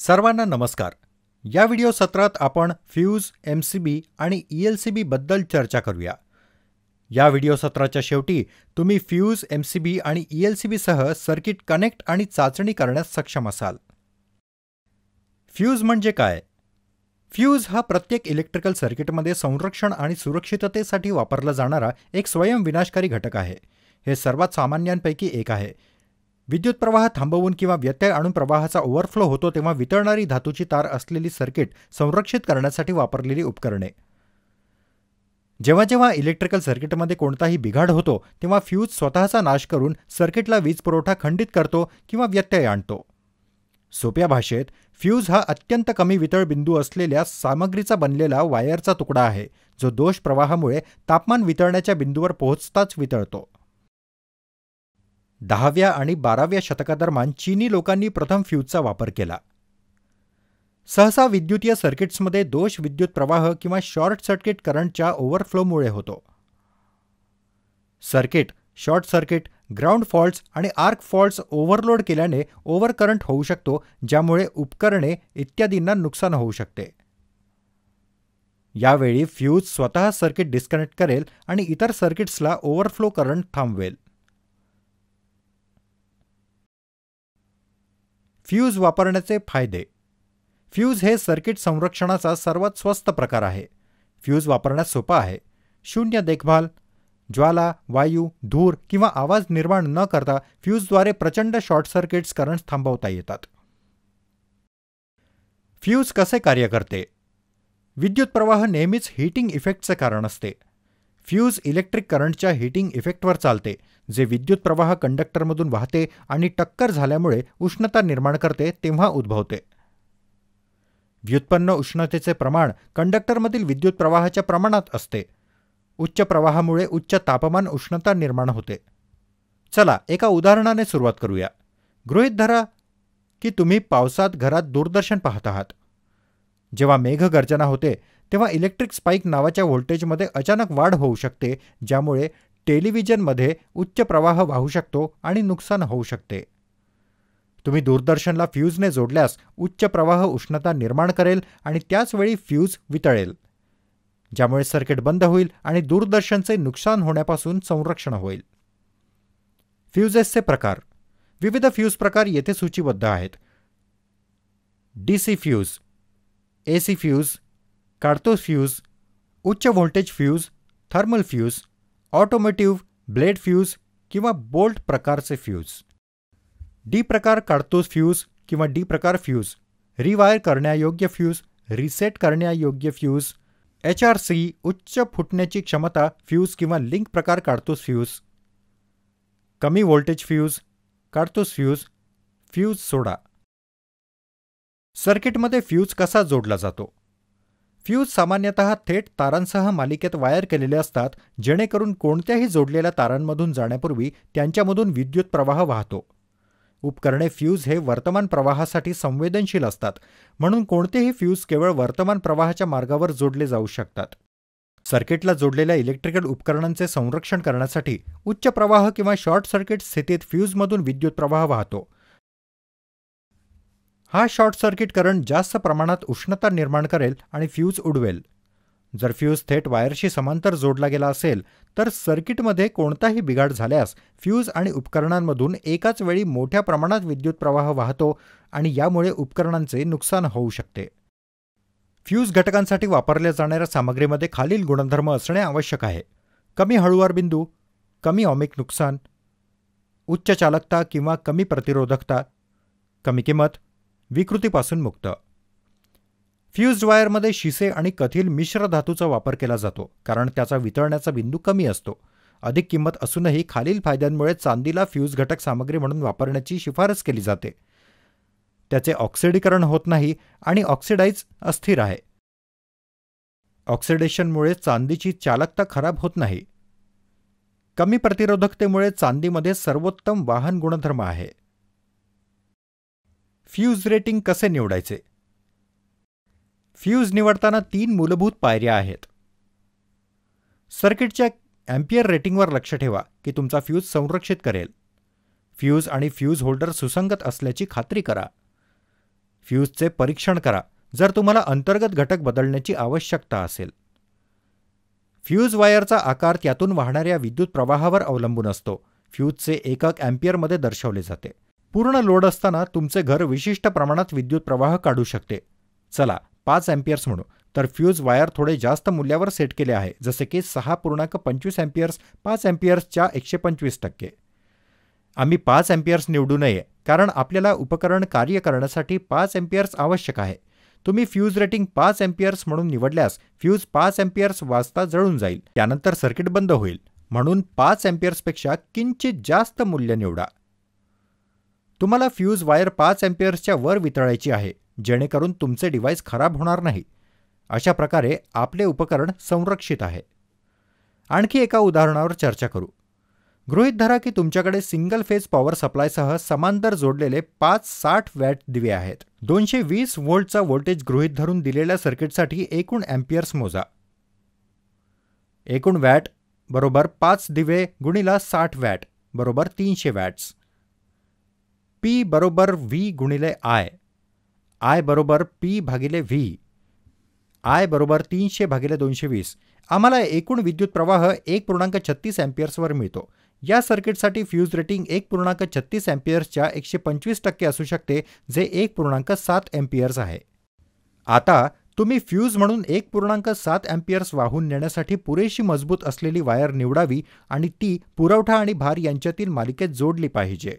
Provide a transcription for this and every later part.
सर्वांना नमस्कार. या व्हिडिओ सत्रात आपण फ्यूज, एमसीबी आणि ईएलसीबी बद्दल चर्चा करूया. या व्हिडिओ सत्राच्या शेवटी तुम्ही फ्यूज, एमसीबी आणि ईएलसीबी सह सर्किट कनेक्ट आणि चाचणी करण्यास सक्षम असाल. फ्यूज म्हणजे काय? फ्यूज हा प्रत्येक इलेक्ट्रिकल सर्किटमध्ये संरक्षण आणि सुरक्षिततेसाठी वापरला जाणारा एक स्वयं विनाशकारी घटक आहे. हे सर्वात सामान्यांपैकी एक आहे. विद्युत प्रवाह थांबवून किंवा व्यत्यय आणून प्रवाहाचा ओव्हरफ्लो होतो तेव्हा वितळणारी धातूची तार असलेली सर्किट संरक्षित करण्यासाठी वापरलेली उपकरणे. जेव्हा जेव्हा इलेक्ट्रिकल सर्किटमध्ये कोणताही बिघाड होतो तेव्हा फ्यूज स्वतःचा नाश करून सर्किटला वीज पुरवठा खंडित करतो किंवा व्यत्यय आणतो. सोप्या भाषेत, फ्यूज हा अत्यंत कमी वितळ बिंदू असलेल्या सामग्रीचा बनलेला वायरचा तुकडा आहे, जो दोष प्रवाहामुळे तापमान वितळण्याच्या बिंदूवर पोहोचताच वितळतो. 10व्या आणि 12व्या शतकादरम्यान चीनी लोकांनी प्रथम फ्यूजचा वापर केला. सहसा विद्युतीय सर्किट्समध्ये दोष विद्युत प्रवाह किंवा शॉर्ट सर्किट करंटच्या ओव्हरफ्लोमुळे होतो. Circuit, short circuit, ground faults आणि आर्क फॉल्ट्स ओव्हरलोड केल्याने ओव्हरकरंट होऊ शकतो, ज्यामुळे उपकरणे इत्यादींना नुकसान होऊ शकते. यावेळी फ्यूज स्वतः सर्किट डिस्कनेक्ट करेल आणि इतर सर्किट्सला ओव्हरफ्लो करंट थांबवेल. फ्यूज वापरण्याचे फायदे. फ्यूज हे सर्किट संरक्षणाचा सर्वात स्वस्त प्रकार आहे. फ्यूज वापरण्यास सोपा आहे. शून्य देखभाल. ज्वाला, वायू, धूर किंवा आवाज निर्माण न करता फ्यूजद्वारे प्रचंड शॉर्ट सर्किट्स करंट थांबवता येतात. फ्यूज कसे कार्य करते? विद्युत प्रवाह नेहमीच हीटिंग इफेक्टचे कारण असते. फ्यूज इलेक्ट्रिक करंटच्या हीटिंग इफेक्टवर चालते, जे विद्युत प्रवाह कंडक्टरमधून वाहते आणि टक्कर झाल्यामुळे उष्णता निर्माण करते तेव्हा उद्भवते. व्युत्पन्न उष्णतेचे प्रमाण कंडक्टरमधील विद्युत प्रवाहाच्या प्रमाणात असते. उच्च प्रवाहामुळे उच्च तापमान उष्णता निर्माण होते. चला एका उदाहरणाने सुरुवात करूया. गृहीत धरा की तुम्ही पावसात घरात दूरदर्शन पाहत आहात. जेव्हा मेघगर्जना होते तेव्हा इलेक्ट्रिक स्पाइक नावाच्या व्होल्टेजमध्ये अचानक वाढ होऊ शकते, ज्यामुळे टेलिव्हिजनमध्ये उच्च प्रवाह वाहू शकतो आणि नुकसान होऊ शकते. तुम्ही दूरदर्शनला फ्यूजने जोडल्यास उच्च प्रवाह उष्णता निर्माण करेल आणि त्याचवेळी फ्यूज वितळेल, ज्यामुळे सर्किट बंद होईल आणि दूरदर्शनचे नुकसान होण्यापासून संरक्षण होईल. फ्यूजेसचे प्रकार. विविध फ्यूज प्रकार येथे सूचीबद्ध आहेत. डीसी फ्यूज, एसी फ्यूज, काडतूस फ्यूज, उच्च voltage fuse, thermal fuse, automotive, blade fuse किंवा बोल्ट प्रकारचे फ्यूज. डी प्रकार काडतूस फ्यूज किंवा डी प्रकार फ्यूज, रिवायर करण्यायोग्य फ्यूज, रिसेट करण्यायोग्य फ्यूज. HRC, उच्च फुटण्याची क्षमता फ्यूज किंवा लिंक प्रकार काडतूस फ्यूज. कमी व्होल्टेज फ्यूज, काडतूस फ्यूज, फ्यूज सोडा. सर्किटमध्ये फ्यूज कसा जोडला जातो? फ्यूज सामान्यतः थेट तारांसह मालिकेत वायर केलेले असतात, जेणेकरून कोणत्याही जोडलेल्या तारांमधून जाण्यापूर्वी त्यांच्यामधून विद्युत प्रवाह वाहतो. उपकरणे फ्यूज हे वर्तमान प्रवाहासाठी संवेदनशील असतात, म्हणून कोणतेही फ्यूज केवळ वर्तमान प्रवाहाच्या मार्गावर जोडले जाऊ शकतात. सर्किटला जोडलेल्या इलेक्ट्रिकल उपकरणांचे संरक्षण करण्यासाठी उच्च प्रवाह किंवा शॉर्ट सर्किट स्थितीत फ्यूजमधून विद्युत प्रवाह वाहतो. हा शॉर्ट सर्किट करंट जास्त प्रमाणात उष्णता निर्माण करेल आणि फ्यूज उडवेल. जर फ्यूज थेट वायरशी समांतर जोडला गेला असेल तर सर्किटमध्ये कोणताही बिघाड झाल्यास फ्यूज आणि उपकरणांमधून एकाच वेळी मोठ्या प्रमाणात विद्युत प्रवाह वाहतो आणि यामुळे उपकरणांचे नुकसान होऊ शकते. फ्यूज घटकांसाठी वापरल्या जाणाऱ्या सामग्रीमध्ये खालील गुणधर्म असणे आवश्यक आहे. कमी हळूवार बिंदू, कमी ऑमिक नुकसान, उच्च चालकता किंवा कमी प्रतिरोधकता, कमी किंमत, विकृतीपासून मुक्त. फ्यूज्ड वायरमध्ये शिसे आणि कथील मिश्र धातूचा वापर केला जातो, कारण त्याचा वितळण्याचा बिंदू कमी असतो. अधिक किंमत असूनही खालील फायद्यांमुळे चांदीला फ्यूज घटक सामग्री म्हणून वापरण्याची शिफारस केली जाते. त्याचे ऑक्सिडीकरण होत नाही आणि ऑक्सिडाइज अस्थिर आहे. ऑक्सिडेशनमुळे चांदीची चालकता खराब होत नाही. कमी प्रतिरोधकतेमुळे चांदीमध्ये सर्वोत्तम वाहन गुणधर्म आहे. फ्यूज रेटिंग कसे निवडायचे? फ्यूज निवडताना 3 मूलभूत पायऱ्या आहेत. सर्किटच्या अँपियर रेटिंगवर लक्ष ठेवा की तुमचा फ्यूज संरक्षित करेल. फ्यूज आणि फ्यूज होल्डर सुसंगत असल्याची खात्री करा. फ्यूजचे परीक्षण करा जर तुम्हाला अंतर्गत घटक बदलण्याची आवश्यकता असेल. फ्यूज वायरचा आकार त्यातून वाहणाऱ्या विद्युत प्रवाहावर अवलंबून असतो. फ्यूजचे एकक अँपिअरमध्ये दर्शवले जाते. पूर्ण लोड असताना तुमचे घर विशिष्ट प्रमाणात विद्युत प्रवाह काढू शकते. चला 5 अँपिअर्स म्हणू. तर फ्यूज वायर थोडे जास्त मूल्यावर सेट केले आहे, जसे की 6.25 अँपिअर्स 5 अँपिअर्सच्या 125%. आम्ही 5 अँपिअर्स निवडू नये कारण आपल्याला उपकरण कार्य करण्यासाठी 5 अँपिअर्स आवश्यक आहे. तुम्ही फ्यूज रेटिंग 5 अँपिअर्स म्हणून निवडल्यास फ्यूज 5 अँपिअर्स वाजता जळून जाईल. त्यानंतर सर्किट बंद होईल. म्हणून 5 अँपिअर्सपेक्षा किंचित जास्त मूल्य निवडा. तुम्हाला फ्यूज वायर 5 अँपिअर्सच्या वर वितळायची आहे, जेणेकरून तुमचे डिव्हाइस खराब होणार नाही. अशा प्रकारे आपले उपकरण संरक्षित आहे. आणखी एका उदाहरणावर चर्चा करू. गृहीत धरा की तुमच्याकडे सिंगल फेज पॉवर सप्लायसह समांतर जोडलेले 5 60 वॅट दिवे आहेत. 220 व्होल्टचा व्होल्टेज गृहीत धरून दिलेल्या सर्किटसाठी एकूण अँपिअर्स मोजा. एकूण वॅट बरोबर 5 दिवे गुणिला 60 वॅट बरोबर 300 वॅट्स. P बरोबर V गुणिले I. I बरोबर P भागिले V. I बरोबर 300 भागिले 220. आम्हाला एकूण विद्युत प्रवाह 1.36 अँपिअर्सवर मिळतो. या सर्किटसाठी फ्यूज रेटिंग 1.36 अँपिअर्सच्या 125% असू शकते, जे 1.7 अँपिअर्स आहे. आता तुम्ही फ्यूज म्हणून 1.7 अँपिअर्स वाहून नेण्यासाठी पुरेशी मजबूत असलेली वायर निवडावी आणि ती पुरवठा आणि भार यांच्यातील मालिकेत जोडली पाहिजे.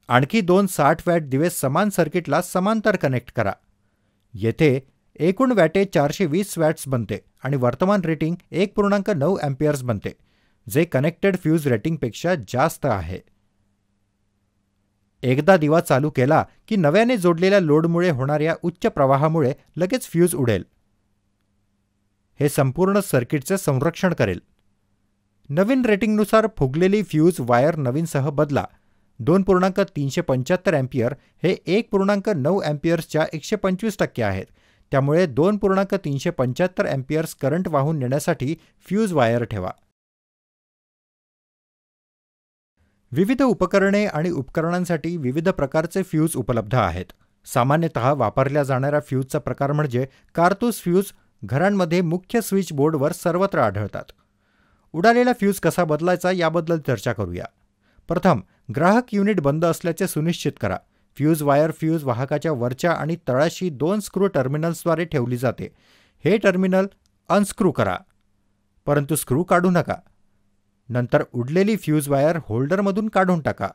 आणखी 2 60 वॅट दिवे समान सर्किटला समांतर कनेक्ट करा. येथे एकूण वॅटेज 420 वॅट्स बनते आणि वर्तमान रेटिंग 1.9 अँपिअर्स बनते, जे कनेक्टेड फ्यूज रेटिंगपेक्षा जास्त आहे. एकदा दिवा चालू केला की नव्याने जोडलेल्या लोडमुळे होणाऱ्या उच्च प्रवाहामुळे लगेच फ्यूज उडेल. हे संपूर्ण सर्किटचे संरक्षण करेल. नवीन रेटिंगनुसार फुगलेली फ्यूज वायर नवीनसह बदला. 2.375 अँपिअर हे 1.9 अँपिअर्सच्या 125% आहेत. त्यामुळे 2.375 अँपिअर्स करंट वाहून नेण्यासाठी फ्यूज वायर ठेवा. विविध उपकरणे आणि उपकरणांसाठी विविध प्रकारचे फ्यूज उपलब्ध आहेत. सामान्यतः वापरल्या जाणाऱ्या फ्यूजचा प्रकार म्हणजे कारतूस फ्यूज घरांमध्ये मुख्य स्विच बोर्डवर सर्वत्र आढळतात. उडालेला फ्यूज कसा बदलायचा याबद्दल चर्चा करूया. प्रथम, ग्राहक युनिट बंद असल्याचे सुनिश्चित करा. फ्यूज वायर फ्यूज वाहकाच्या वरच्या आणि तळाशी 2 स्क्रू टर्मिनल्सद्वारे ठेवली जाते. हे टर्मिनल अनस्क्रू करा, परंतु स्क्रू काढू नका. नंतर उडलेली फ्यूज वायर होल्डरमधून काढून टाका.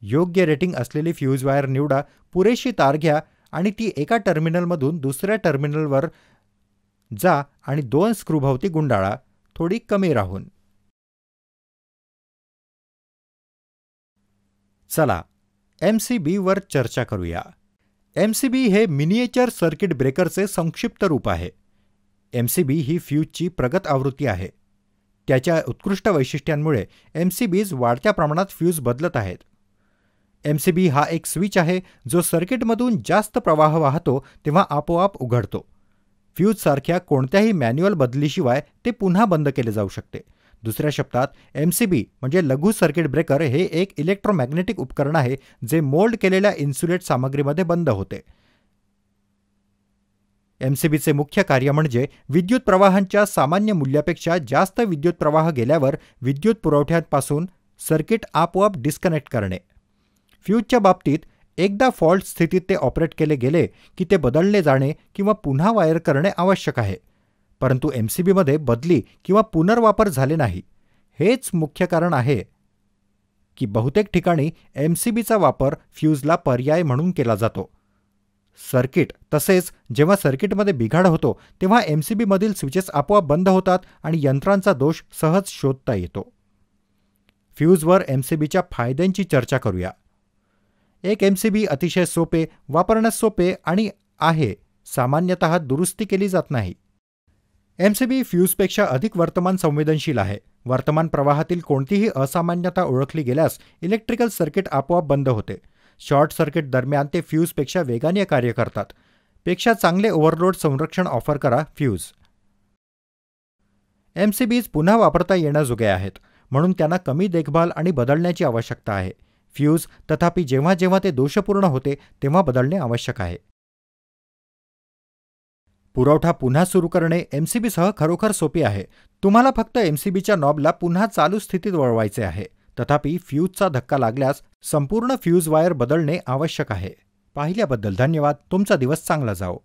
योग्य रेटिंग असलेली फ्यूज वायर निवडा. पुरेशी तार घ्या आणि ती एका टर्मिनलमधून दुसऱ्या टर्मिनलवर जा आणि 2 स्क्रूभोवती गुंडाळा, थोडी कमी राहून. चला MCB वर चर्चा करूया. MCB हे मिनिएचर सर्किट ब्रेकरचे संक्षिप्त रूप आहे. MCB ही फ्यूजची प्रगत आवृत्ती आहे. त्याच्या उत्कृष्ट वैशिष्ट्यांमुळे MCBs वाढत्या प्रमाणात फ्यूज बदलत आहेत. MCB हा एक स्विच आहे जो सर्किटमधून जास्त प्रवाह वाहतो तेव्हा आपोआप उघडतो. फ्यूजसारख्या कोणत्याही मॅन्युअल बदलीशिवाय ते पुन्हा बंद केले जाऊ शकते. दुसऱ्या शब्दात MCB म्हणजे लघु सर्किट ब्रेकर हे एक इलेक्ट्रोमॅग्नेटिक उपकरण आहे जे मोल्ड केलेल्या इन्सुलेट सामग्रीमध्ये बंद होते. MCBचे मुख्य कार्य म्हणजे विद्युत प्रवाहांच्या सामान्य मूल्यापेक्षा जास्त विद्युत प्रवाह गेल्यावर विद्युत पुरवठ्यापासून सर्किट आपोआप डिस्कनेक्ट करणे. फ्यूजच्या बाबतीत एकदा फॉल्ट स्थितीत ते ऑपरेट केले गेले की ते बदलले जाणे किंवा पुन्हा वायर करणे आवश्यक आहे. परंतु MCBमध्ये बदली किंवा पुनर्वापर झाले नाही. हेच मुख्य कारण आहे की बहुतेक ठिकाणी MCBचा वापर फ्यूजला पर्याय म्हणून केला जातो. सर्किट तसेच जेव्हा सर्किटमध्ये बिघाड होतो तेव्हा MCBमधील स्विचेस आपोआप बंद होतात आणि यंत्रांचा दोष सहज शोधता येतो. फ्यूजवर MCBच्या फायद्यांची चर्चा करूया. एक MCB अतिशय सोपे, वापरण्यास सोपे आणि आहे. सामान्यतः दुरुस्ती केली जात नाही. MCB फ्यूजपेक्षा अधिक वर्तमान संवेदनशील आहे. वर्तमान प्रवाहातील कोणतीही असामान्यता ओळखली गेल्यास इलेक्ट्रिकल सर्किट आपोआप बंद होते. शॉर्ट सर्किट दरम्यान ते फ्यूजपेक्षा वेगाने कार्य करतात. पेक्षा चांगले ओव्हरलोड संरक्षण ऑफर करा फ्यूज. MCBs पुन्हा वापरता येण्याजोगे आहेत, म्हणून त्यांना कमी देखभाल आणि बदलण्याची आवश्यकता आहे. फ्यूज तथापि जेव्हा जेव्हा ते दोषपूर्ण होते तेव्हा बदलणे आवश्यक आहे. पुरवठा पुन्हा सुरू करणे एमसीबीसह खरोखर सोपे आहे. तुम्हाला फक्त एमसीबीच्या नॉबला पुन्हा चालू स्थितीत वळवायचे आहे. तथापि फ्यूजचा धक्का लागल्यास संपूर्ण फ्यूज वायर बदलणे आवश्यक आहे. पाहिल्याबद्दल धन्यवाद. तुमचा दिवस चांगला जाओ.